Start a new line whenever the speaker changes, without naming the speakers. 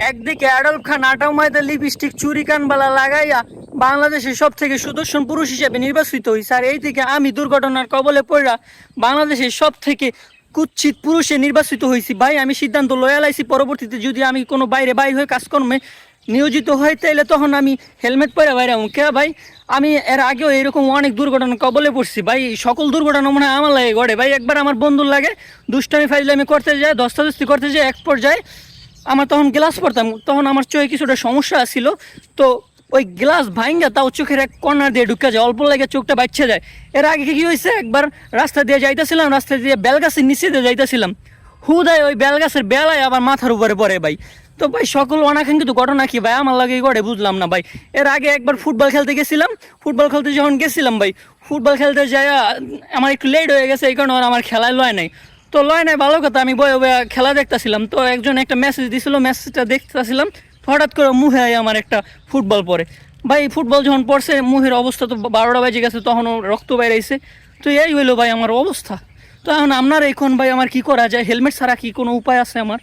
একদিকে অ্যাডলফ খান আটাও ময়দা লিপস্টিক চুরি কানবালা লাগাইয়া বাংলাদেশের সব থেকে সুদর্শন পুরুষ হিসেবে নির্বাচিত হয়েছে, আর এইদিকে আমি দুর্ঘটনার কবলে পড়া বাংলাদেশের সব থেকে কুৎসিত পুরুষে নির্বাচিত হয়েছি। ভাই আমি সিদ্ধান্ত লয়ালাইছি, পরবর্তীতে যদি আমি কোনো বাইরে হয়ে কাজকর্মে নিয়োজিত হয় তাইলে তখন আমি হেলমেট পরে বাইরে হম কে ভাই। আমি এর আগেও এরকম অনেক দুর্ঘটনা কবলে পড়ছি ভাই, সকল দুর্ঘটনা মনে হয় আমার লাগে ঘটে ভাই। একবার আমার বন্ধুর লাগে দুষ্টামি ফাইজলামি করতে যায়, ধস্তাধস্তি করতে যায়, এক পর্যায়ে আমার তখন গ্লাস পরতাম, তখন আমার চোখে কিছুটা সমস্যা ছিল, তো ওই গ্লাস ভাঙ্গা তাও চোখের এক কর্নার দিয়ে ঢুকে যায়, অল্প লাগে চোখটা বাচ্চা যায়। এর আগে কি হয়েছে, একবার রাস্তা দিয়ে যাইতেছিলাম, রাস্তা দিয়ে বেলগাছের নিচে দিয়ে যাইতেছিলাম, হুদায় ওই বেলগাছের বেলায় আবার মাথার উপরে পড়ে ভাই। তো ভাই সকল অনাকাঙ্ক্ষিত ঘটনা কি ভাই আমার লাগে করে বুঝলাম না ভাই। এর আগে একবার ফুটবল খেলতে গেছিলাম, ফুটবল খেলতে যখন গেছিলাম ভাই, ফুটবল খেলতে যাই আমার একটু লেট হয়ে গেছে, এই কারণে আমার খেলায় লয় নাই। তো লয় নাই ভালো কথা, আমি বয়ে বয়ে খেলা দেখতেছিলাম, তো একজন একটা মেসেজ দিছিল, মেসেজটা দেখতেছিলাম, হঠাৎ করে মুহে আমার একটা ফুটবল পরে ভাই। ফুটবল যখন পড়ছে মুহের অবস্থা তো 12টা বাজে গেছে, তখনও রক্ত বাইরাইছে। তো এই হইলো ভাই আমার অবস্থা। তো এখন আপনার এখন ভাই আমার কি করা যায়, হেলমেট ছাড়া কি কোনো উপায় আছে আমার?